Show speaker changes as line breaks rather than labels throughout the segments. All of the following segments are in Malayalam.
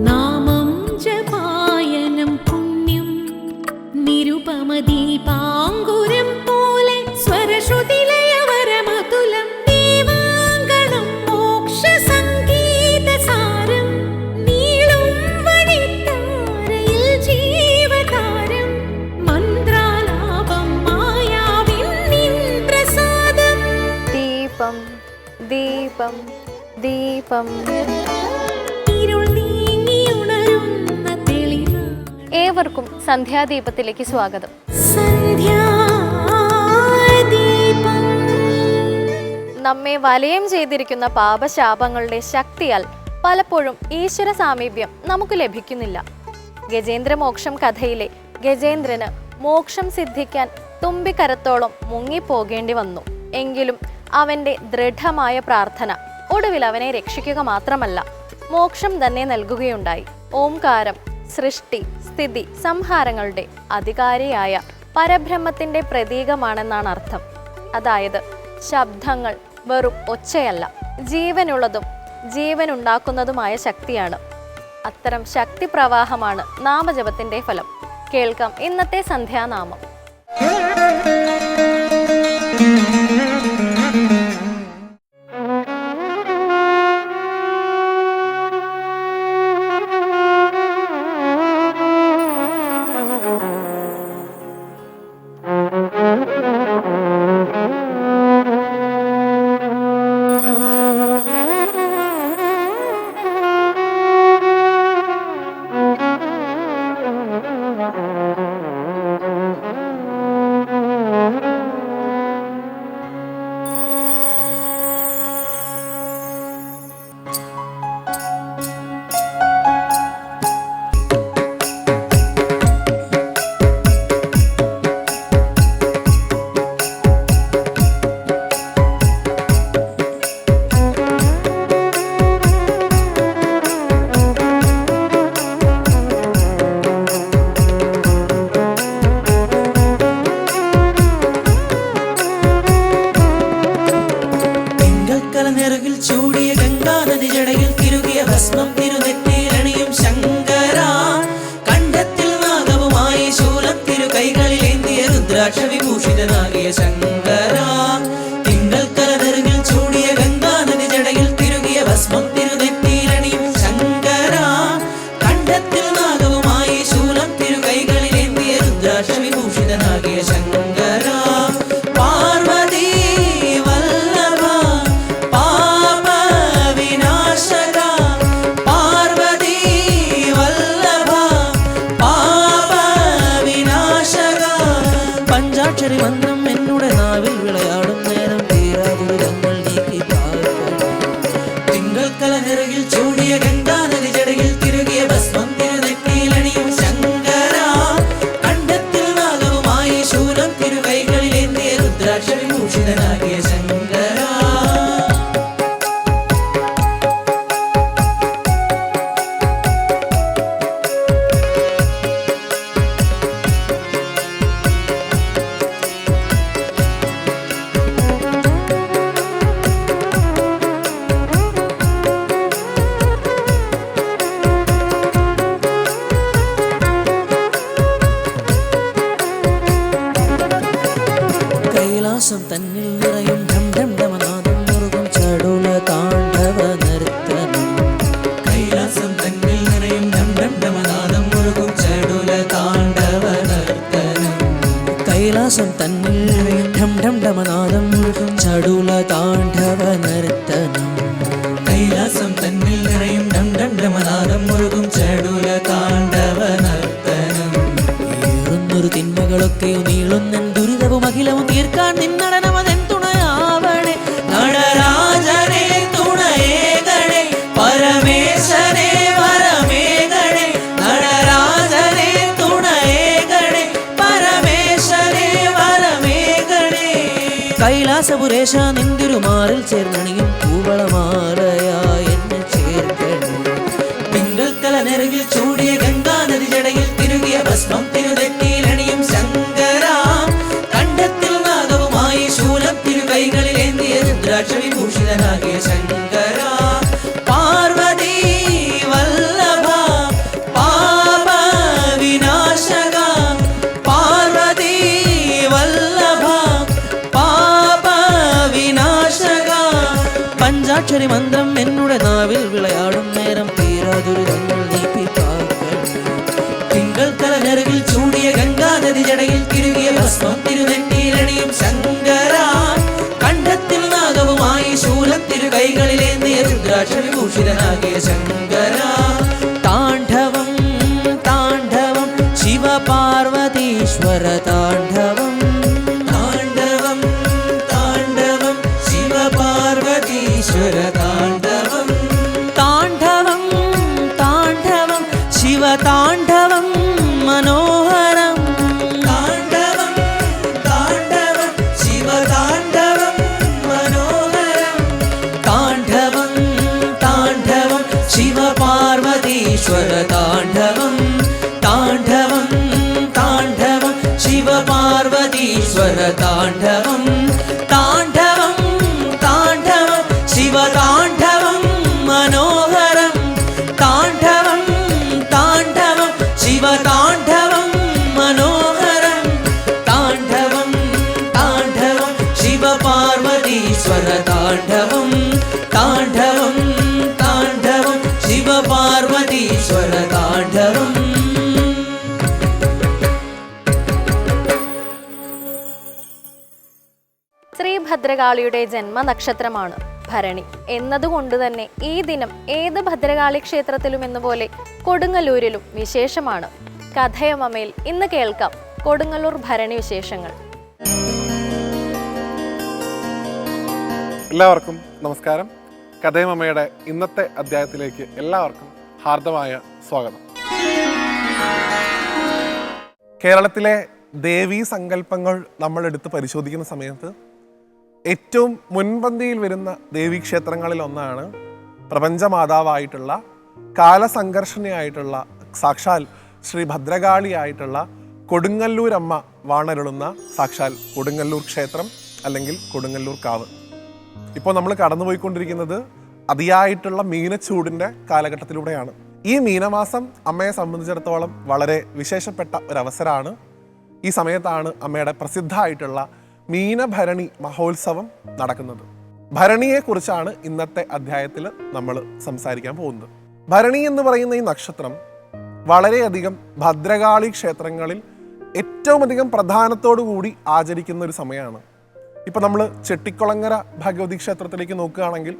നാമം ജപായനം പുണ്യം നിരുപമദീപാങ്കുരം പോലെ സ്വരശ്രുതിലയവരമതുലം ദീവാങ്കണം മോക്ഷസംഗീതസാരം നീളും വഴിത്താരയിൽ ജീവതാരം മന്ത്രാലാപം മായാവിൻ നിൻ പ്രസാദം.
ദീപം ദീപം ദീപം. ഏവർക്കും സന്ധ്യാദീപത്തിലേക്ക് സ്വാഗതം. നമ്മെ വലയം ചെയ്തിരിക്കുന്ന പാപശാപങ്ങളുടെ ശക്തിയാൽ പലപ്പോഴും ഈശ്വര സാമീപ്യം നമുക്ക് ലഭിക്കുന്നില്ല. ഗജേന്ദ്രമോക്ഷം കഥയിലെ ഗജേന്ദ്രന് മോക്ഷം സിദ്ധിക്കാൻ തുമ്പിക്കരത്തോളം മുങ്ങിപ്പോകേണ്ടി വന്നു. എങ്കിലും അവൻ്റെ ദൃഢമായ പ്രാർത്ഥന ഒടുവിൽ അവനെ രക്ഷിക്കുക മാത്രമല്ല, മോക്ഷം തന്നെ നൽകുകയുണ്ടായി. ഓംകാരം സൃഷ്ടി സ്ഥിതി സംഹാരങ്ങളുടെ അധികാരിയായ പരബ്രഹ്മത്തിൻ്റെ പ്രതീകമാണെന്നാണ് അർത്ഥം. അതായത് ശബ്ദങ്ങൾ വെറും ഒച്ചയല്ല, ജീവനുള്ളതും ജീവനുണ്ടാക്കുന്നതുമായ ശക്തിയാണ്. അത്തരം ശക്തി പ്രവാഹമാണ് നാമജപത്തിൻ്റെ ഫലം. കേൾക്കാം ഇന്നത്തെ സന്ധ്യാനാമം.
വിഭൂഷിതനാകിയ ശങ്കര തിങ്കൾ കലനെറുകിൽ ചൂടിയ ഗംഗാനദി ജടയിൽ തിരുകിയ ഭസ്മം തിരുനെറ്റിയിലണിയും ശങ്കര കണ്ഠത്തിൽ നാഗവുമായി ശൂലം തിരുകൈകളിലേന്തിയ രുദ്രാക്ഷ വിഭൂഷിതനാകിയ ശങ്കര പാർവതി വല്ലഭ പാപ വിനാശക പാർവതി വല്ലഭ പാപ വിനാശക പഞ്ചാക്ഷരി മന്ത്രം എന്നുടെ നാവിൽ വിളയാടും നേരം തീരാദുരിതങ്ങൾ നീക്കി തിങ്കൾ കലനെറുകിൽ ചൂടിയ ഗംഗാനദി ജടയിൽ തിരുകിയ ഭസ്മം തിരുനെറ്റിയിലണിയും ശങ്കര കണ്ഠത്തിൽ നാഗവുമായി ശൂലം തിരുകൈകളിലേന്തിയ രുദ്രാക്ഷ വിഭൂഷിതനാകിയ ശങ്കര കൈലാസം തന്നിൽ നിറയും ഢം ഢം ഢമനാദം മുറുകും ചടുല താണ്ഡവ നർത്തനം കൈലാസം തന്നിൽ നിറയും ഢം ഢം ഢമനാദം മുറുകും ചടുല താണ്ഡവ നർത്തനം കൈലാസം തന്നിൽ നിറയും ഢം ഢം ഢമനാദം മുറുകും ചടുല താണ്ഡവ നർത്തനം കൈലാസം തന്നിൽ നിറയും ഢം ഢം ഢമനാദം മുറുകും ചടുല താണ്ഡവ നർത്തനം ഏറുന്നൊരു തിന്മകളൊക്കെയും നീളുന്നൻ ദുരിതവും അഖിലവും തീർക്കാൻ നിന്നടനമതെൻ തുണയാവണേ നടരാജനെ തുണയേകണേ പരമേശനെ വരമേകണേ നടരാജനെ തുണയേകണേ പരമേശനെ വരമേകണേ കൈലാസപുരേശ നിന്തിരുമാറിൽ ചേർന്നണിയും കൂവളമാലയായി എന്നെ ചേർക്കണേ തിങ്കൾ കലനെറുകിൽ ചൂടിയ ഗംഗാനദി ജടയിൽ തിരുകിയ ഭസ്മം തിരുനെറ്റിയിലണിയും ശങ്കര കണ്ഠത്തിൽ നാഗവുമായി ശൂലം തിരുകൈകളിലേന്തിയ രുദ്രാക്ഷ വിഭൂഷിതനാകിയ ശങ്കര പാർവതി വല്ലഭ ഭരണി മന്ത്രം എന്നുടെ നാവിൽ വിളയാടും നേരം തീരാദുരിതങ്ങൾ നീപ്പിപ്പാക്കണം. തിങ്കൾ തലഞ്ഞറിവിൽ ചൂടിയ ഗംഗാനദി ജടയിൽ തിരുകിയ ഭസ്മം തിരുനെറ്റിയിലണിയും ശങ്കര. കണ്ഠത്തിൽ നാഗവുമായി ശൂലം തിരു കൈകളിലേന്തിയ രുദ്രാക്ഷവിഭൂഷിതനാകിയ ശങ്കര. താണ്ഡവം താണ്ഡവം ശിവപാർവതീശ്വര താണ്ഡവം. താണ്ഡവം താണ്ഡവം ശിവപാർവതീശ്വര താണ്ഡവം. താണ്ഡവം താണ്ഡവം ശിവതാണ്ഡവം മനോഹരം. താണ്ഡവം താണ്ഡവം ശിവതാണ്ഡവം മനോഹരം. താണ്ഡവം താണ്ഡവം ശിവപാർവതീശ്വര താണ്ഡവം. താണ്ഡവം താണ്ഡവം ശിവപാർവതീശ്വര താണ്ഡവം. താണ്ഡവം താണ്ഡവം ശിവതാണ്ഡവം മനോഹരം. താണ്ഡവം താണ്ഡവം ശിവതാണ്ഡവം മനോഹരം. താണ്ഡവം താണ്ഡവം ശിവപാർവതീശ്വര താണ്ഡവം. താണ്ഡവം താണ്ഡവം ശിവപാർവതീശ്വര താണ്ഡവം.
ശ്രീഭദ്രകാളിയുടെ ജന്മനക്ഷത്രമാണ് ഭരണി എന്നതുകൊണ്ട് തന്നെ ഈ ദിനം ഏത് ഭദ്രകാളി ക്ഷേത്രത്തിലും എന്നപോലെ കൊടുങ്ങല്ലൂരിലും വിശേഷമാണ്. കഥയമമയിൽ ഇന്ന് കേൾക്കാം കൊടുങ്ങല്ലൂർ ഭരണി വിശേഷങ്ങൾ.
എല്ലാവർക്കും നമസ്കാരം. കഥയമമ്മയുടെ ഇന്നത്തെ അധ്യായത്തിലേക്ക് എല്ലാവർക്കും ഹാർദമായ സ്വാഗതം. കേരളത്തിലെ ദേവീ സങ്കല്പങ്ങൾ നമ്മൾ എടുത്ത് പരിശോധിക്കുന്ന സമയത്ത് ഏറ്റവും മുൻപന്തിയിൽ വരുന്ന ദേവീക്ഷേത്രങ്ങളിൽ ഒന്നാണ് പ്രപഞ്ചമാതാവായിട്ടുള്ള കാലസംഘർഷണിയായിട്ടുള്ള സാക്ഷാൽ ശ്രീ ഭദ്രകാളിയായിട്ടുള്ള കൊടുങ്ങല്ലൂരമ്മ വാണരുളുന്ന സാക്ഷാൽ കൊടുങ്ങല്ലൂർ ക്ഷേത്രം അല്ലെങ്കിൽ കൊടുങ്ങല്ലൂർ കാവ്. ഇപ്പോൾ നമ്മൾ കടന്നുപോയിക്കൊണ്ടിരിക്കുന്നത് അതിയായിട്ടുള്ള മീനച്ചൂടിൻ്റെ കാലഘട്ടത്തിലൂടെയാണ്. ഈ മീനമാസം അമ്മയെ സംബന്ധിച്ചിടത്തോളം വളരെ വിശേഷപ്പെട്ട ഒരവസരമാണ്. ഈ സമയത്താണ് അമ്മയുടെ പ്രസിദ്ധമായിട്ടുള്ള മീനഭരണി മഹോത്സവം നടക്കുന്നത്. ഭരണിയെക്കുറിച്ചാണ് ഇന്നത്തെ അധ്യായത്തിൽ നമ്മൾ സംസാരിക്കാൻ പോകുന്നത്. ഭരണി എന്ന് പറയുന്ന ഈ നക്ഷത്രം വളരെയധികം ഭദ്രകാളി ക്ഷേത്രങ്ങളിൽ ഏറ്റവും അധികം പ്രധാനത്തോടു കൂടി ആചരിക്കുന്ന ഒരു സമയമാണ്. ഇപ്പം നമ്മൾ ചെട്ടിക്കുളങ്ങര ഭഗവതി ക്ഷേത്രത്തിലേക്ക് നോക്കുകയാണെങ്കിൽ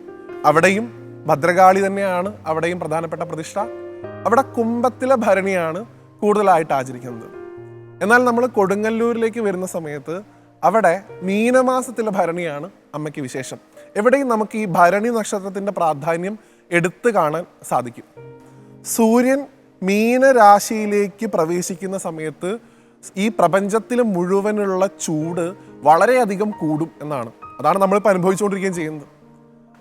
അവിടെയും ഭദ്രകാളി തന്നെയാണ് അവിടെയും പ്രധാനപ്പെട്ട പ്രതിഷ്ഠ. അവിടെ കുംഭത്തിലെ ഭരണിയാണ് കൂടുതലായിട്ട് ആചരിക്കുന്നത്. എന്നാൽ നമ്മൾ കൊടുങ്ങല്ലൂരിലേക്ക് വരുന്ന സമയത്ത് അവിടെ മീനമാസത്തിലെ ഭരണിയാണ് അമ്മയ്ക്ക് വിശേഷം. എവിടെയും നമുക്ക് ഈ ഭരണി നക്ഷത്രത്തിൻ്റെ പ്രാധാന്യം എടുത്തു കാണാൻ സാധിക്കും. സൂര്യൻ മീനരാശിയിലേക്ക് പ്രവേശിക്കുന്ന സമയത്ത് ഈ പ്രപഞ്ചത്തിൽ മുഴുവനുള്ള ചൂട് വളരെയധികം കൂടും എന്നാണ്. അതാണ് നമ്മളിപ്പോൾ അനുഭവിച്ചുകൊണ്ടിരിക്കുകയും ചെയ്യുന്നത്.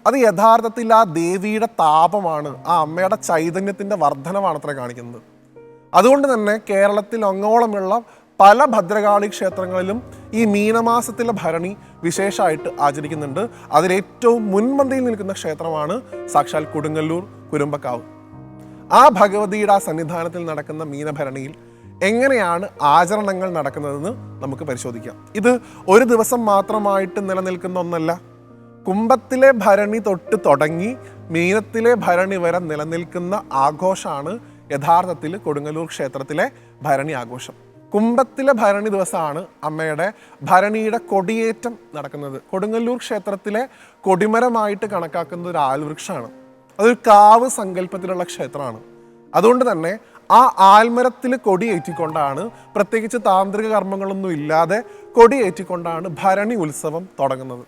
അത് യഥാർത്ഥത്തിൽ ആ ദേവിയുടെ താപമാണ്, ആ അമ്മയുടെ ചൈതന്യത്തിൻ്റെ വർധനമാണ് അത്ര കാണിക്കുന്നത്. അതുകൊണ്ട് തന്നെ കേരളത്തിൽ അങ്ങോളമുള്ള പല ഭദ്രകാളി ക്ഷേത്രങ്ങളിലും ഈ മീനമാസത്തിലെ ഭരണി വിശേഷമായിട്ട് ആചരിക്കുന്നുണ്ട്. അതിലേറ്റവും മുൻപന്തിയിൽ നിൽക്കുന്ന ക്ഷേത്രമാണ് സാക്ഷാൽ കൊടുങ്ങല്ലൂർ കുരുമ്പക്കാവ്. ആ ഭഗവതിയുടെ ആ സന്നിധാനത്തിൽ നടക്കുന്ന മീനഭരണിയിൽ എങ്ങനെയാണ് ആചരണങ്ങൾ നടക്കുന്നതെന്ന് നമുക്ക് പരിശോധിക്കാം. ഇത് ഒരു ദിവസം മാത്രമായിട്ട് നിലനിൽക്കുന്ന ഒന്നല്ല. കുംഭത്തിലെ ഭരണി തൊട്ട് തുടങ്ങി മീനത്തിലെ ഭരണി വരെ നിലനിൽക്കുന്ന ആഘോഷമാണ് യഥാർത്ഥത്തിൽ കൊടുങ്ങല്ലൂർ ക്ഷേത്രത്തിലെ ഭരണി ആഘോഷം. കുംഭത്തിലെ ഭരണി ദിവസമാണ് അമ്മയുടെ ഭരണിയുടെ കൊടിയേറ്റം നടക്കുന്നത്. കൊടുങ്ങല്ലൂർ ക്ഷേത്രത്തിലെ കൊടിമരമായിട്ട് കണക്കാക്കുന്ന ഒരു ആൽവൃക്ഷമാണ്. അതൊരു കാവ് സങ്കല്പത്തിലുള്ള ക്ഷേത്രമാണ്. അതുകൊണ്ട് തന്നെ ആ ആൽമരത്തിൽ കൊടിയേറ്റിക്കൊണ്ടാണ്, പ്രത്യേകിച്ച് താന്ത്രിക കർമ്മങ്ങളൊന്നും ഇല്ലാതെ കൊടിയേറ്റിക്കൊണ്ടാണ് ഭരണി ഉത്സവം തുടങ്ങുന്നത്.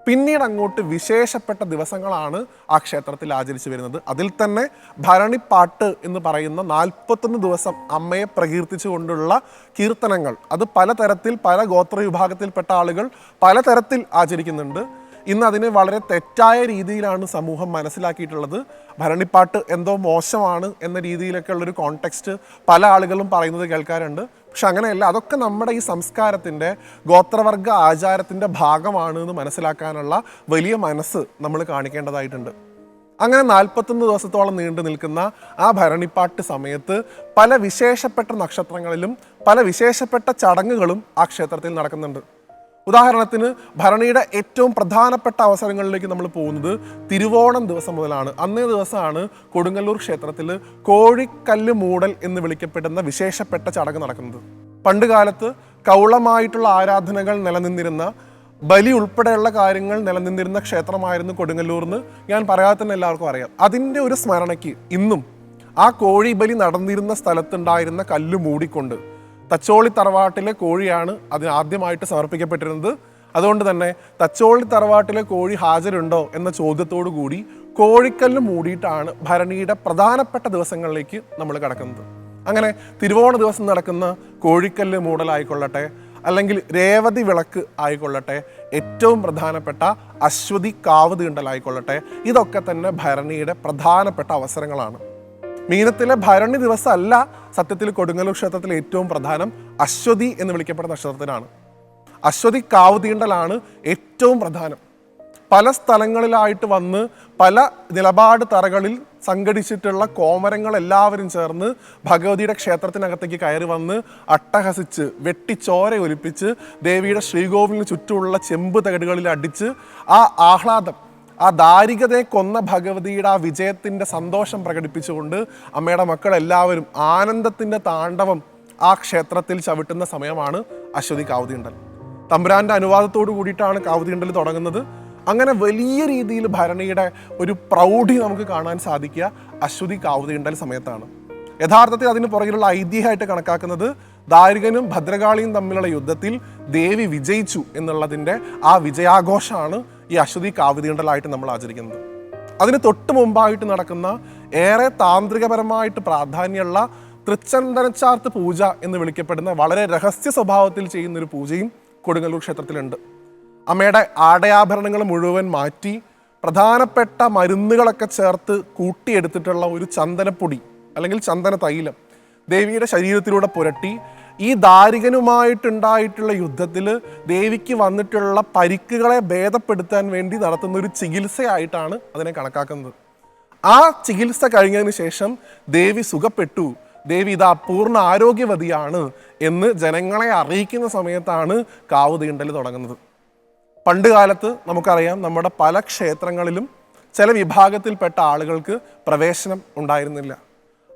പിന്നീട് അങ്ങോട്ട് വിശേഷപ്പെട്ട ദിവസങ്ങളാണ് ആ ക്ഷേത്രത്തിൽ ആചരിച്ചു വരുന്നത്. അതിൽ തന്നെ ഭരണിപ്പാട്ട് എന്ന് പറയുന്ന 41 ദിവസം അമ്മയെ പ്രകീർത്തിച്ചുകൊണ്ടുള്ള കീർത്തനങ്ങൾ, അത് പലതരത്തിൽ പല ഗോത്ര വിഭാഗത്തിൽപ്പെട്ട ആളുകൾ പലതരത്തിൽ ആചരിക്കുന്നുണ്ട്. ഇന്ന് അതിനെ വളരെ തെറ്റായ രീതിയിലാണ് സമൂഹം മനസ്സിലാക്കിയിട്ടുള്ളത്. ഭരണിപ്പാട്ട് എന്തോ മോശമാണ് എന്ന രീതിയിലൊക്കെ ഉള്ളൊരു കോണ്ടെക്സ്റ്റ് പല ആളുകളും പറയുന്നത് കേൾക്കാറുണ്ട്. പക്ഷെ അങ്ങനെയല്ല, അതൊക്കെ നമ്മുടെ ഈ സംസ്കാരത്തിൻ്റെ ഗോത്രവർഗ ആചാരത്തിൻ്റെ ഭാഗമാണ് എന്ന് മനസ്സിലാക്കാനുള്ള വലിയ മനസ്സ് നമ്മൾ കാണിക്കേണ്ടതായിട്ടുണ്ട്. അങ്ങനെ 41 ദിവസത്തോളം നീണ്ടു നിൽക്കുന്ന ആ ഭരണിപ്പാട്ട് സമയത്ത് പല വിശേഷപ്പെട്ട നക്ഷത്രങ്ങളിലും പല വിശേഷപ്പെട്ട ചടങ്ങുകളും ആ ക്ഷേത്രത്തിൽ നടക്കുന്നുണ്ട്. ഉദാഹരണത്തിന് ഭരണിയുടെ ഏറ്റവും പ്രധാനപ്പെട്ട അവസരങ്ങളിലേക്ക് നമ്മൾ പോകുന്നത് തിരുവോണം ദിവസം മുതലാണ്. അന്നേ ദിവസമാണ് കൊടുങ്ങല്ലൂർ ക്ഷേത്രത്തിൽ കോഴിക്കല്ല് മൂടൽ എന്ന് വിളിക്കപ്പെടുന്ന വിശേഷപ്പെട്ട ചടങ്ങ് നടക്കുന്നത്. പണ്ട് കാലത്ത് കൗളമായിട്ടുള്ള ആരാധനകൾ നിലനിന്നിരുന്ന, ബലി ഉൾപ്പെടെയുള്ള കാര്യങ്ങൾ നിലനിന്നിരുന്ന ക്ഷേത്രമായിരുന്നു കൊടുങ്ങല്ലൂർന്ന് ഞാൻ പറയാതെ തന്നെ എല്ലാവർക്കും അറിയാം. അതിൻ്റെ ഒരു സ്മരണയ്ക്ക് ഇന്നും ആ കോഴി ബലി നടന്നിരുന്ന സ്ഥലത്തുണ്ടായിരുന്ന കല്ല് മൂടിക്കൊണ്ട് തച്ചോളി തറവാട്ടിലെ കോഴിയാണ് അതിന് ആദ്യമായിട്ട് സമർപ്പിക്കപ്പെട്ടിരുന്നത്. അതുകൊണ്ട് തന്നെ തച്ചോളി തറവാട്ടിലെ കോഴി ഹാജരുണ്ടോ എന്ന ചോദ്യത്തോടു കൂടി കോഴിക്കല്ല് മൂടിയിട്ടാണ് ഭരണിയുടെ പ്രധാനപ്പെട്ട ദിവസങ്ങളിലേക്ക് നമ്മൾ കടക്കുന്നത്. അങ്ങനെ തിരുവോണ ദിവസം നടക്കുന്ന കോഴിക്കല്ല് മൂടലായിക്കൊള്ളട്ടെ, അല്ലെങ്കിൽ രേവതി വിളക്ക് ആയിക്കൊള്ളട്ടെ, ഏറ്റവും പ്രധാനപ്പെട്ട അശ്വതി കാവ് തീണ്ടലായിക്കൊള്ളട്ടെ, ഇതൊക്കെ തന്നെ ഭരണിയുടെ പ്രധാനപ്പെട്ട അവസരങ്ങളാണ്. മീനത്തിലെ ഭരണി ദിവസമല്ല സത്യത്തിൽ കൊടുങ്ങല്ലൂർ ക്ഷേത്രത്തിലെ ഏറ്റവും പ്രധാനം അശ്വതി എന്ന് വിളിക്കപ്പെടുന്ന നക്ഷത്രത്തിനാണ്. അശ്വതി കാവ് തീണ്ടലാണ് ഏറ്റവും പ്രധാനം. പല സ്ഥലങ്ങളിലായിട്ട് വന്ന് പല നിലപാട് തറകളിൽ സംഘടിച്ചിട്ടുള്ള കോമരങ്ങൾ എല്ലാവരും ചേർന്ന് ഭഗവതിയുടെ ക്ഷേത്രത്തിനകത്തേക്ക് കയറി വന്ന് അട്ടഹസിച്ച് വെട്ടിച്ചോര ഒലിപ്പിച്ച് ദേവിയുടെ ശ്രീകോവിലിന് ചുറ്റുമുള്ള ചെമ്പ് തകടുകളിൽ അടിച്ച് ആ ആഹ്ലാദം, ആ ദാരികതയെ കൊന്ന ഭഗവതിയുടെ ആ വിജയത്തിൻ്റെ സന്തോഷം പ്രകടിപ്പിച്ചുകൊണ്ട് അമ്മയുടെ മക്കളെല്ലാവരും ആനന്ദത്തിൻ്റെ താണ്ഡവം ആ ക്ഷേത്രത്തിൽ ചവിട്ടുന്ന സമയമാണ് അശ്വതി കാവുതീണ്ടൽ. തമ്പുരാൻ്റെ അനുവാദത്തോടു കൂടിയിട്ടാണ് കാവുതീണ്ടൽ തുടങ്ങുന്നത്. അങ്ങനെ വലിയ രീതിയിൽ ഭരണിയുടെ ഒരു പ്രൗഢി നമുക്ക് കാണാൻ സാധിക്കുക അശ്വതി കാവുതീണ്ടൽ സമയത്താണ്. യഥാർത്ഥത്തിൽ അതിന് പുറകിലുള്ള ഐതിഹ്യമായിട്ട് കണക്കാക്കുന്നത് ദാരികനും ഭദ്രകാളിയും തമ്മിലുള്ള യുദ്ധത്തിൽ ദേവി വിജയിച്ചു എന്നുള്ളതിൻ്റെ ആ വിജയാഘോഷമാണ് ഈ അശ്വതി കാവുതീണ്ടലായിട്ട് നമ്മൾ ആചരിക്കുന്നത്. അതിന് തൊട്ട് മുമ്പായിട്ട് നടക്കുന്ന ഏറെ താന്ത്രികപരമായിട്ട് പ്രാധാന്യമുള്ള തൃച്ചന്ദനച്ചാർത്ത് പൂജ എന്ന് വിളിക്കപ്പെടുന്ന വളരെ രഹസ്യ സ്വഭാവത്തിൽ ചെയ്യുന്നൊരു പൂജയും കൊടുങ്ങല്ലൂർ ക്ഷേത്രത്തിലുണ്ട്. അമ്മയുടെ ആടയാഭരണങ്ങൾ മുഴുവൻ മാറ്റി പ്രധാനപ്പെട്ട മരുന്നുകളൊക്കെ ചേർത്ത് കൂട്ടിയെടുത്തിട്ടുള്ള ഒരു ചന്ദനപ്പൊടി അല്ലെങ്കിൽ ചന്ദന തൈലം ദേവിയുടെ ശരീരത്തിലൂടെ പുരട്ടി ഈ ദാരികനുമായിട്ടുണ്ടായിട്ടുള്ള യുദ്ധത്തിൽ ദേവിക്ക് വന്നിട്ടുള്ള പരിക്കുകളെ ഭേദപ്പെടുത്താൻ വേണ്ടി നടത്തുന്ന ഒരു ചികിത്സയായിട്ടാണ് അതിനെ കണക്കാക്കുന്നത്. ആ ചികിത്സ കഴിഞ്ഞതിന് ശേഷം ദേവി സുഖപ്പെട്ടു, ദേവി ഇതാ പൂർണ്ണ ആരോഗ്യവതിയാണ് എന്ന് ജനങ്ങളെ അറിയിക്കുന്ന സമയത്താണ് കാവുതീണ്ടൽ തുടങ്ങുന്നത്. പണ്ട് കാലത്ത് നമുക്കറിയാം നമ്മുടെ പല ക്ഷേത്രങ്ങളിലും ചില വിഭാഗത്തിൽപ്പെട്ട ആളുകൾക്ക് പ്രവേശനം ഉണ്ടായിരുന്നില്ല.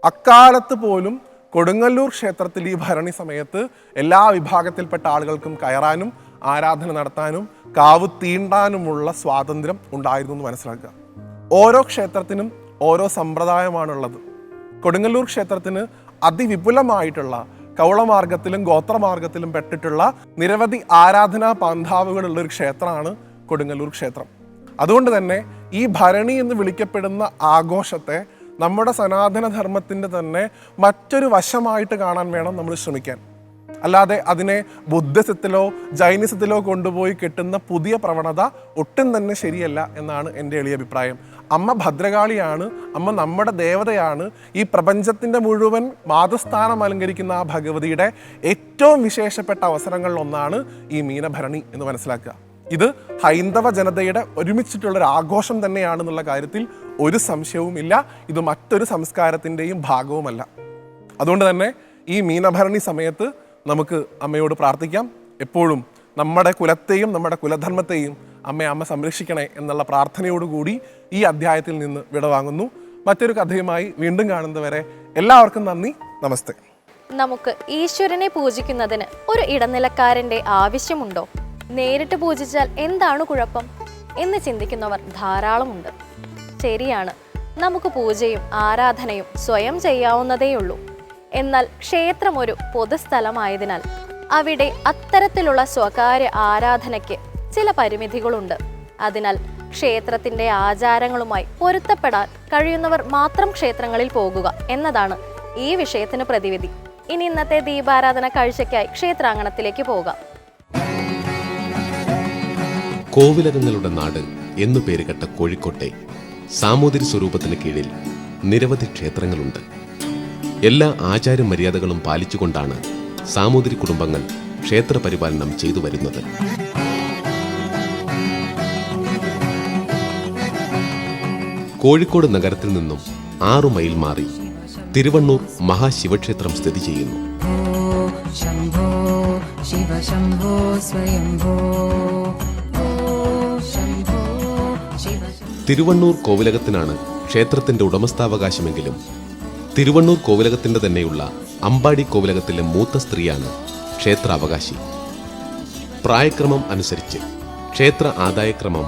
അക്കാലത്ത് പോലും കൊടുങ്ങല്ലൂർ ക്ഷേത്രത്തിൽ ഈ ഭരണി സമയത്ത് എല്ലാ വിഭാഗത്തിൽപ്പെട്ട ആളുകൾക്കും കയറാനും ആരാധന നടത്താനും കാവ് തീണ്ടാനുമുള്ള സ്വാതന്ത്ര്യം ഉണ്ടായിരുന്നു എന്ന് മനസ്സിലാക്കുക. ഓരോ ക്ഷേത്രത്തിനും ഓരോ സമ്പ്രദായമാണുള്ളത്. കൊടുങ്ങല്ലൂർ ക്ഷേത്രത്തിന് അതിവിപുലമായിട്ടുള്ള കൗളമാർഗത്തിലും ഗോത്രമാർഗത്തിലും പെട്ടിട്ടുള്ള നിരവധി ആരാധനാ പന്ഥാവുകളുള്ള ഒരു ക്ഷേത്രമാണ് കൊടുങ്ങല്ലൂർ ക്ഷേത്രം. അതുകൊണ്ട് തന്നെ ഈ ഭരണി എന്ന് വിളിക്കപ്പെടുന്ന ആഘോഷത്തെ നമ്മുടെ സനാതനധർമ്മത്തിൻ്റെ തന്നെ മറ്റൊരു വശമായിട്ട് കാണാൻ വേണം നമ്മൾ ശ്രമിക്കാൻ. അല്ലാതെ അതിനെ ബുദ്ധിസത്തിലോ ജൈനിസത്തിലോ കൊണ്ടുപോയി കെട്ടുന്ന പുതിയ പ്രവണത ഒട്ടും തന്നെ ശരിയല്ല എന്നാണ് എൻ്റെ എളിയ അഭിപ്രായം. അമ്മ ഭദ്രകാളിയാണ്, അമ്മ നമ്മുടെ ദേവതയാണ്. ഈ പ്രപഞ്ചത്തിൻ്റെ മുഴുവൻ മാതൃസ്ഥാനം അലങ്കരിക്കുന്ന ആ ഭഗവതിയുടെ ഏറ്റവും വിശേഷപ്പെട്ട അവസരങ്ങളിലൊന്നാണ് ഈ മീനഭരണി എന്ന് മനസ്സിലാക്കുക. ഇത് ഹൈന്ദവ ജനതയുടെ ഒരുമിച്ചിട്ടുള്ളൊരു ആഘോഷം തന്നെയാണെന്നുള്ള കാര്യത്തിൽ ഒരു സംശയവുമില്ല. ഇത് മറ്റൊരു സംസ്കാരത്തിൻ്റെയും ഭാഗവുമല്ല. അതുകൊണ്ട് തന്നെ ഈ മീനഭരണി സമയത്ത് നമുക്ക് അമ്മയോട് പ്രാർത്ഥിക്കാം. എപ്പോഴും നമ്മുടെ കുലത്തെയും നമ്മുടെ കുലധർമ്മത്തെയും അമ്മ സംരക്ഷിക്കണേ എന്നുള്ള പ്രാർത്ഥനയോടുകൂടി ഈ അധ്യായത്തിൽ നിന്ന് വിടവാങ്ങുന്നു. മറ്റൊരു കഥയുമായി വീണ്ടും കാണുന്നവരെ എല്ലാവർക്കും നന്ദി, നമസ്തേ.
നമുക്ക് ഈശ്വരനെ പൂജിക്കുന്നതിന് ഒരു ഇടനിലക്കാരൻ്റെ ആവശ്യമുണ്ടോ? നേരിട്ട് പൂജിച്ചാൽ എന്താണ് കുഴപ്പം എന്ന് ചിന്തിക്കുന്നവർ ധാരാളമുണ്ട്. ശരിയാണ്, നമുക്ക് പൂജയും ആരാധനയും സ്വയം ചെയ്യാവുന്നതേയുള്ളൂ. എന്നാൽ ക്ഷേത്രം ഒരു പൊതുസ്ഥലമായതിനാൽ അവിടെ അത്തരത്തിലുള്ള സ്വകാര്യ ആരാധനയ്ക്ക് ചില പരിമിതികളുണ്ട്. അതിനാൽ ക്ഷേത്രത്തിൻ്റെ ആചാരങ്ങളുമായി പൊരുത്തപ്പെടാൻ കഴിയുന്നവർ മാത്രം ക്ഷേത്രങ്ങളിൽ പോകുക എന്നതാണ് ഈ വിഷയത്തിന് പ്രതിവിധി. ഇനി ഇന്നത്തെ ദീപാരാധന കാഴ്ചയ്ക്കായി ക്ഷേത്രാങ്കണത്തിലേക്ക് പോകാം.
കോവിലകങ്ങളുടെ നാട് എന്നു പേരുകെട്ട കോഴിക്കോട്ടെ സാമൂതിരി സ്വരൂപത്തിന് കീഴിൽ നിരവധി ക്ഷേത്രങ്ങളുണ്ട്. എല്ലാ ആചാരമര്യാദകളും പാലിച്ചുകൊണ്ടാണ് സാമൂതിരി കുടുംബങ്ങൾ ക്ഷേത്ര പരിപാലനം ചെയ്തു വരുന്നത്. കോഴിക്കോട് നഗരത്തിൽ നിന്നും 6 മൈൽ മാറി തിരുവണ്ണൂർ മഹാശിവക്ഷേത്രം സ്ഥിതി ചെയ്യുന്നു.
शिव शम्भो स्वयम्भो ओ शम्भो शिव
തിരുവണ്ണൂർ കോവിലകത്തിനാണ് ക്ഷേത്രത്തിന്റെ ഉടമസ്ഥാവകാശമെങ്കിലും തിരുവണ്ണൂർ കോവിലകത്തിന്റെ തന്നെയുള്ള അമ്പാടി കോവിലകത്തിലെ മൂത്ത സ്ത്രീയാണ് ക്ഷേത്രാവകാശി. പ്രായക്രമം അനുസരിച്ച് ക്ഷേത്ര ആദായക്രമം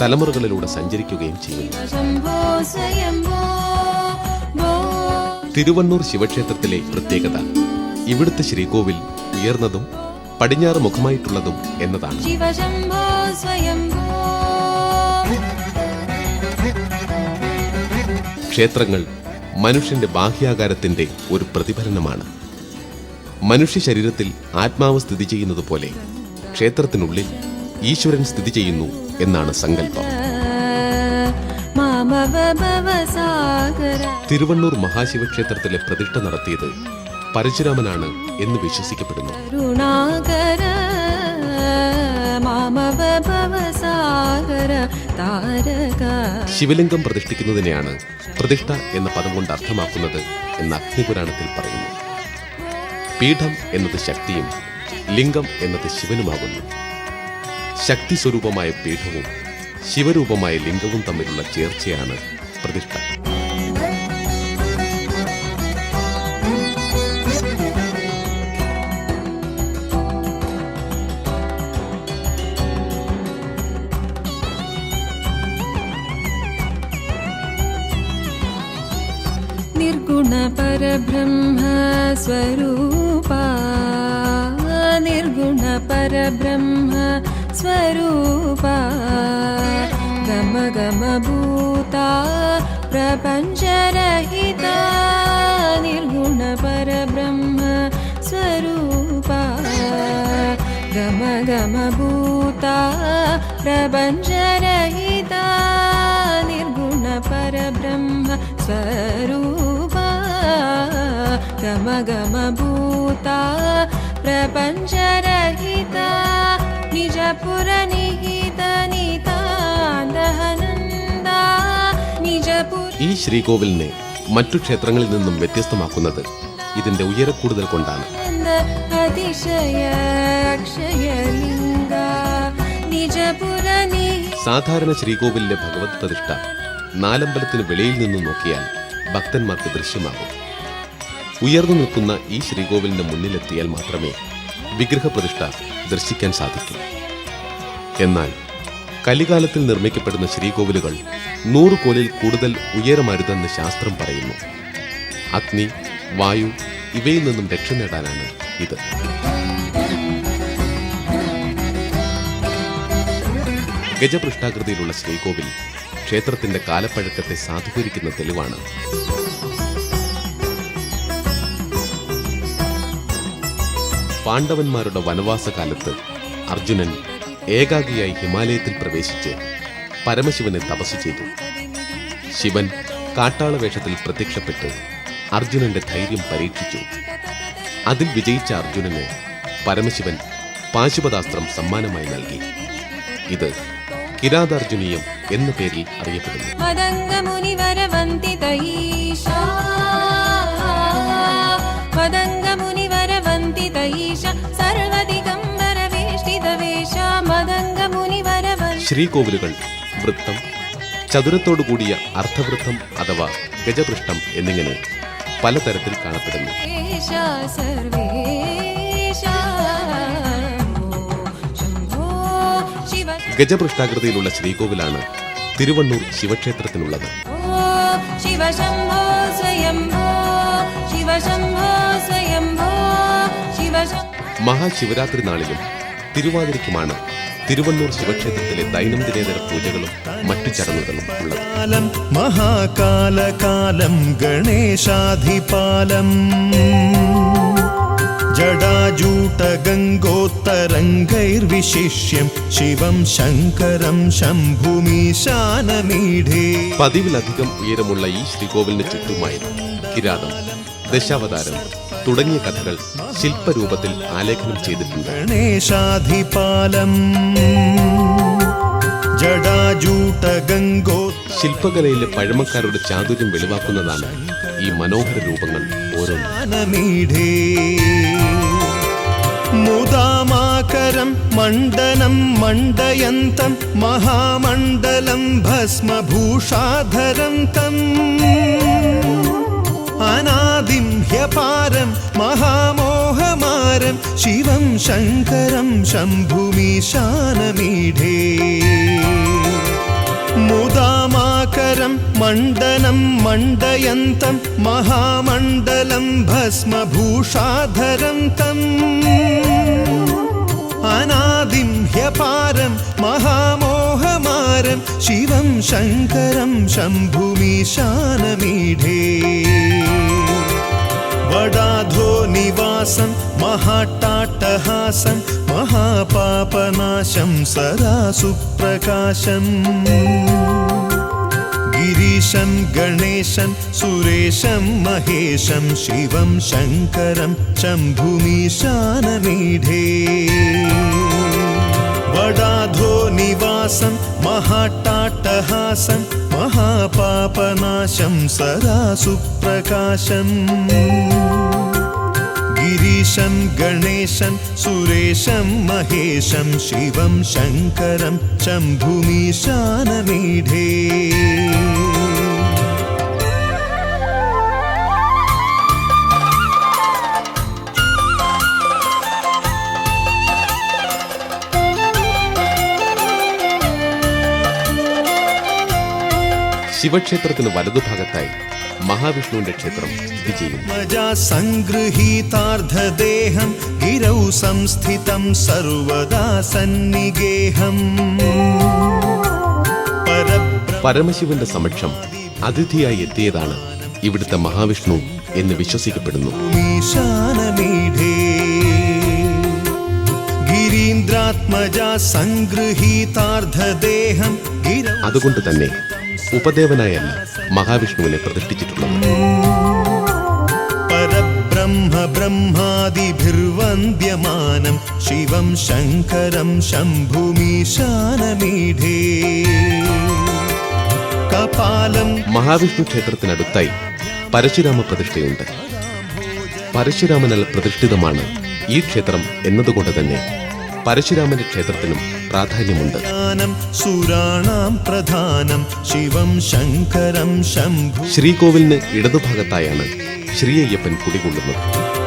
തലമുറകളിലൂടെ സഞ്ചരിക്കുകയും ചെയ്യുന്നു.
शम्भो स्वयम्भो
തിരുവണ്ണൂർ ശിവക്ഷേത്രത്തിലെ പ്രത്യേകത ഇവിടുത്തെ ശ്രീകോവിൽ ഉയർന്നതും പടിഞ്ഞാറ് മുഖമായിട്ടുള്ളതും എന്നതാണ്.
शिव शम्भो स्वयम्भो
ക്ഷേത്രങ്ങൾ മനുഷ്യന്റെ ബാഹ്യാകാരത്തിന്റെ ഒരു പ്രതിഫലനമാണ്. മനുഷ്യ ശരീരത്തിൽ ആത്മാവ് സ്ഥിതി ചെയ്യുന്നത് പോലെ ക്ഷേത്രത്തിനുള്ളിൽ ഈശ്വരൻ സ്ഥിതി ചെയ്യുന്നു എന്നാണ് സങ്കല്പം. തിരുവണ്ണൂർ മഹാശിവക്ഷേത്രത്തിലെ പ്രതിഷ്ഠ നടത്തിയത് പരശുരാമനാണ് എന്ന് വിശ്വസിക്കപ്പെടുന്നു. ശിവലിംഗം പ്രതിഷ്ഠിക്കുന്നതിനെയാണ് പ്രതിഷ്ഠ എന്ന പദം കൊണ്ട് അർത്ഥമാക്കുന്നത് എന്ന് അഗ്നിപുരാണത്തിൽ പറയുന്നു. പീഠം എന്നത് ശക്തിയും ലിംഗം എന്നത് ശിവനുമാകുന്നു. ശക്തി സ്വരൂപമായ പീഠവും ശിവരൂപമായ ലിംഗവും തമ്മിലുള്ള ചേർച്ചയാണ് പ്രതിഷ്ഠ.
निर्गुण परब्रह्म स्वरूपा निर्गुण परब्रह्म स्वरूपा गम गम भूता प्रपञ्चरहिता निर्गुण परब्रह्म स्वरूपा गम गम भूता प्रपञ्चरहिता निर्गुण परब्रह्म स्वरूपा गम गम भूता प्रपञ्चरहिता निजपुर निहित नितान्दहनन्दा निजपुर.
ഈ ശ്രീകോവിലിനെ മറ്റു ക്ഷേത്രങ്ങളിൽ നിന്നും വ്യത്യസ്തമാക്കുന്നത് ഇതിന്റെ ഉയരക്കൂടുതൽ കൊണ്ടാണ്.
അതിശയ അക്ഷയലിംഗ നിജപുര
സാധാരണ ശ്രീകോവിലിലെ ഭഗവത് പ്രതിഷ്ഠ നാലമ്പലത്തിന് വെളിയിൽ നിന്നും നോക്കിയാൽ ഭക്തന്മാർക്ക് ദൃശ്യമാകും. ഉയർന്നു നിൽക്കുന്ന ഈ ശ്രീകോവിലിന്റെ മുന്നിലെത്തിയാൽ മാത്രമേ വിഗ്രഹപ്രതിഷ്ഠ ദർശിക്കാൻ സാധിക്കൂ. എന്നാൽ കലികാലത്തിൽ നിർമ്മിക്കപ്പെടുന്ന ശ്രീകോവിലുകൾ 100 കോലിൽ കൂടുതൽ ഉയരമരുതെന്ന് ശാസ്ത്രം പറയുന്നു. അഗ്നി, വായു ഇവയിൽ നിന്നും രക്ഷ നേടാനാണ് ഇത്. ഗജപൃഷ്ഠാകൃതിയിലുള്ള ശ്രീകോവിൽ ക്ഷേത്രത്തിന്റെ കാലപ്പഴക്കത്തെ സാധൂകരിക്കുന്ന തെളിവാണ്. പാണ്ഡവന്മാരുടെ വനവാസകാലത്ത് അർജുനൻ ഏകാഗിയായി ഹിമാലയത്തിൽ പ്രവേശിച്ച് പരമശിവനെ തപസ് ചെയ്തു. ശിവൻ കാട്ടാള വേഷത്തിൽ പ്രത്യക്ഷപ്പെട്ട് അർജുനന്റെ ധൈര്യം പരീക്ഷിച്ചു. അതിൽ വിജയിച്ച അർജുനന് പരമശിവൻ പാശുപതാസ്ത്രം സമ്മാനമായി നൽകി. ഇത് കിരാതാർജുനീയം എന്ന പേരിൽ അറിയപ്പെടുന്നു. ശ്രീകോവിലുകൾ വൃത്തം, ചതുരത്തോടുകൂടിയ അർദ്ധവൃത്തം അഥവാ ഗജപൃഷ്ഠം എന്നിങ്ങനെ പലതരത്തിൽ കാണപ്പെടുന്നു. ഗജപൃഷ്ഠാകൃതിയിലുള്ള ശ്രീകോവിലാണ് തിരുവണ്ണൂർ ശിവക്ഷേത്രത്തിനുള്ളത്. മഹാശിവരാത്രി നാളിലും തിരുവാതിരയ്ക്കുമാണ് തിരുവണ്ണൂർ ശിവക്ഷേത്രത്തിലെ ദൈനംദിനേതര പൂജകളും മറ്റു ചടങ്ങുകളും ഉള്ളത്.
മഹാകാലകാലം ഗണേശാധിപാലം ജടാജൂട്ടഗംഗോത്തരംഗൈർവിശിഷ്യം ശിവം ശങ്കരം ശംഭുമീശാനമീഢേ.
പതിവിലധികം ഉയരമുള്ള ഈ ശ്രീകോവിലിന് ചുറ്റുമായി കിരാതം, ദശാവതാരം തുടങ്ങിയ കഥകൾ ശില്പരൂപത്തിൽ ആലേഖനം ചെയ്തിട്ടുണ്ട്.
ഗണേശാധിപാലം
ശില്പകലയിലെ പഴമക്കാരുടെ ചാതുര്യം വെളിവാക്കുന്നതാണ് ഈ മനോഹര രൂപങ്ങൾ ഓരോന്നും.
मुदामाकरं मण्डनं मण्डयन्तं महामण्डलं भस्मभूषाधरं तम् अनादिं ह्यपारं महामोहमारं शिवं शङ्करं शम्भुमीशानमीढे मुदामाकरं मण्डनं मण्डयन्तं महामण्डलं भस्मभूषाधरं तम् अनादिं ह्यपारं महामोहमारं शिवं शङ्करं शम्भुमीशानमीढे वडाधो निवासं महाट्टाट्टहासं महापापनाशं सदा सुप्रकाशम् गिरीशं गणेशं सुरेशं महेशं शिवं शङ्करं शम्भुमीशानमीढे वडाधो निवासं महाट्टाट्टहासं महापापनाशं सदा सुप्रकाशम् गिरीशं गणेशं सुरेशं महेशं शिवं शङ्करं शम्भुमीशानमीढे
ശിവക്ഷേത്രത്തിന് വലതുഭാഗത്തായി മഹാവിഷ്ണുവിന്റെ ക്ഷേത്രം സ്ഥിതി ചെയ്യുന്നു.
സംഗൃഹീതാർദ്ധദേഹം ഗിരൗ സംസ്ഥിതം സർവദാ സന്നിഗേഹം
പരമശിവന്റെ സമക്ഷം അതിഥിയായി എത്തിയതാണ് ഇവിടുത്തെ മഹാവിഷ്ണു എന്ന് വിശ്വസിക്കപ്പെടുന്നു. അതുകൊണ്ട് തന്നെ ഉപദേവനായല്ല മഹാവിഷ്ണുവിനെ പ്രതിഷ്ഠിച്ചിട്ടുള്ളത്.
പരബ്രഹ്മ ബ്രഹ്മാദിഭിർവന്ദ്യമാനം ശിവം ശങ്കരം ശംഭുമീശാനമീഢേ കപാലം.
മഹാവിഷ്ണു ക്ഷേത്രത്തിനടുത്തായി പരശുരാമ പ്രതിഷ്ഠയുണ്ട്. പരശുരാമനാൽ പ്രതിഷ്ഠിതമാണ് ഈ ക്ഷേത്രം എന്നതുകൊണ്ട് തന്നെ പരശുരാമന്റെ ക്ഷേത്രത്തിനും പ്രാധാന്യമുണ്ട്. ശ്രീകോവിലിന് ഇടതുഭാഗത്തായാണ് ശ്രീ അയ്യപ്പൻ കുടികൊള്ളുന്നത്.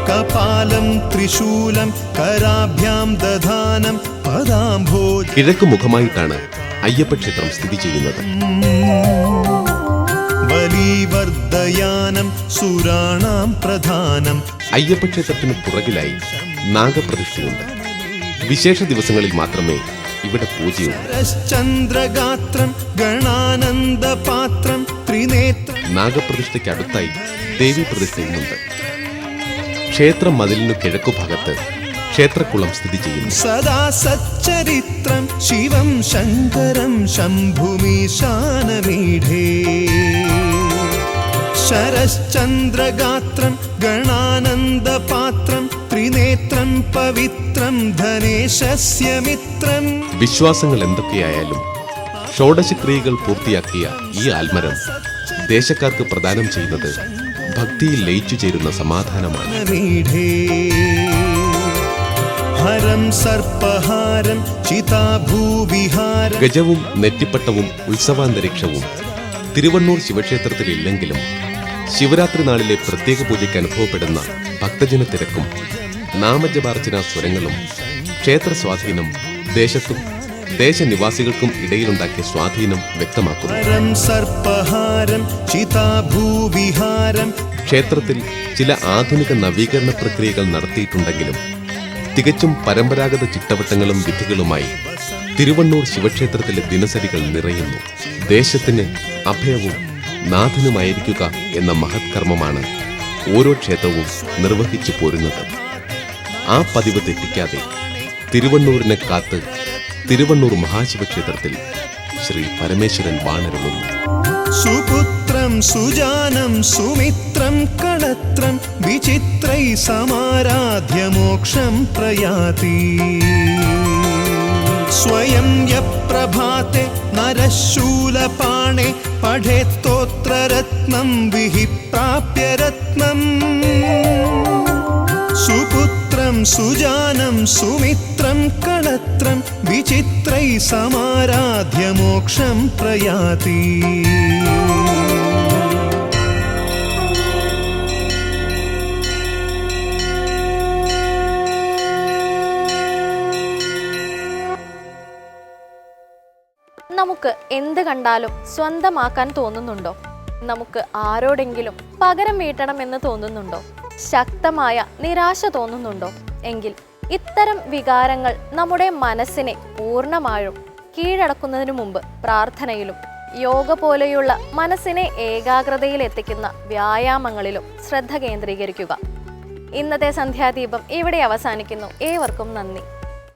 കപാലം ത്രിശൂലം കരാഭ്യാം ദധാനം പദാംഭോജ.
കിഴക്ക് മുഖമായിട്ടാണ് അയ്യപ്പ ക്ഷേത്രം സ്ഥിതി ചെയ്യുന്നത്.
ബലിവർദ്ധയാനം സുരാണാം പ്രധാനം.
അയ്യപ്പ ക്ഷേത്രത്തിന് പുറകിലായി നാഗപ്രതിഷ്ഠയുണ്ട്. വിശേഷ ദിവസങ്ങളിൽ മാത്രമേ ഇവിടെ പൂജയുള്ളൂ.
ചന്ദ്രഗാത്രം ഗണാനന്ദപാത്രം ത്രിനേത്രം.
നാഗപ്രതിഷ്ഠയ്ക്ക് അടുത്തായി ദേവി പ്രതിഷ്ഠയുമുണ്ട്. ക്ഷേത്രം മതിലിനു കിഴക്കുഭാഗത്ത് ക്ഷേത്രക്കുളം സ്ഥിതി ചെയ്യുന്നു.
സദാ സച്ചരിത്രം ശിവം ശങ്കരം ശംഭുമീശാനമീഢേ ശരശ്ചന്ദ്രഗാത്രം ഗണാനന്ദപാത്രം ത്രിനേത്രം പവിത്രം ധനേശസ്യ മിത്രം.
വിശ്വാസങ്ങൾ എന്തൊക്കെയായാലും ഷോഡശക്രിയകൾ പൂർത്തിയാക്കിയ ഈ ആൽമരം ദേശക്കാർക്ക് പ്രദാനം ചെയ്യുന്നത് ഭക്തിയിൽ ലയിച്ചു ചേരുന്ന സമാധാനമാണ്.
ഹരം സർപ്പഹാരം ചിതാഭൂവിഹാരം.
ഗജവും നെറ്റിപ്പട്ടവും ഉത്സവാന്തരീക്ഷവും തിരുവണ്ണൂർ ശിവക്ഷേത്രത്തിലില്ലെങ്കിലും ശിവരാത്രി നാളിലെ പ്രത്യേക പൂജയ്ക്ക് അനുഭവപ്പെടുന്ന ഭക്തജന തിരക്കും നാമജപാർച്ചന സ്വരങ്ങളും ക്ഷേത്ര സ്വാധീനം ദേശത്തും ദേശനിവാസികൾക്കും ഇടയിലുണ്ടാക്കിയ സ്വാധീനം വ്യക്തമാക്കുന്നു. ക്ഷേത്രത്തിൽ ചില ആധുനിക നവീകരണ പ്രക്രിയകൾ നടത്തിയിട്ടുണ്ടെങ്കിലും തികച്ചും പരമ്പരാഗത ചിട്ടവട്ടങ്ങളും വിധികളുമായി തിരുവണ്ണൂർ ശിവക്ഷേത്രത്തിലെ ദിനസരികൾ നിറയുന്നു. ദേശത്തിന് അഭയവും നാഥനുമായിരിക്കുക എന്ന മഹത്കർമ്മമാണ് ഓരോ ക്ഷേത്രവും നിർവഹിച്ചു പോരുന്നത്. ആ പതിവ് തെറ്റിക്കാതെ തിരുവണ്ണൂരിനെ കാത്ത് തിരുവണ്ണൂർ മഹാശിവക്ഷേത്രത്തിൽ ശ്രീ പരമേശ്വരൻ വാണരുളുന്നു.
സുപുത്രം സുജാനം സുമിത്രം കളത്രം വിചിത്രൈ സമാരാധ്യ മോക്ഷം പ്രയാതി. സ്വയം യപ്രഭാത്തെ നരശൂലപാണേ പഠേത്തോത്രരത്നം വിഹി പ്രാപ്യ രത്നം. സുപുത്രം सुपुत्रं सुजानं सुमित्रं कळत्रं विचित्रैः समाराध्य मोक्षं प्रयाति
നമുക്ക് എന്ത് കണ്ടാലും സ്വന്തമാക്കാൻ തോന്നുന്നുണ്ടോ? നമുക്ക് ആരോടെങ്കിലും പകരം വീട്ടണം എന്ന് തോന്നുന്നുണ്ടോ? ശക്തമായ നിരാശ തോന്നുന്നുണ്ടോ? എങ്കിൽ ഇത്തരം വികാരങ്ങൾ നമ്മുടെ മനസ്സിനെ പൂർണ്ണമായും കീഴടക്കുന്നതിനു മുമ്പ് പ്രാർത്ഥനയിലും യോഗ പോലെയുള്ള മനസ്സിനെ ഏകാഗ്രതയിൽ എത്തിക്കുന്ന വ്യായാമങ്ങളിലും ശ്രദ്ധ കേന്ദ്രീകരിക്കുക. ഇന്നത്തെ സന്ധ്യാദീപം ഇവിടെ അവസാനിക്കുന്നു. ഏവർക്കും നന്ദി.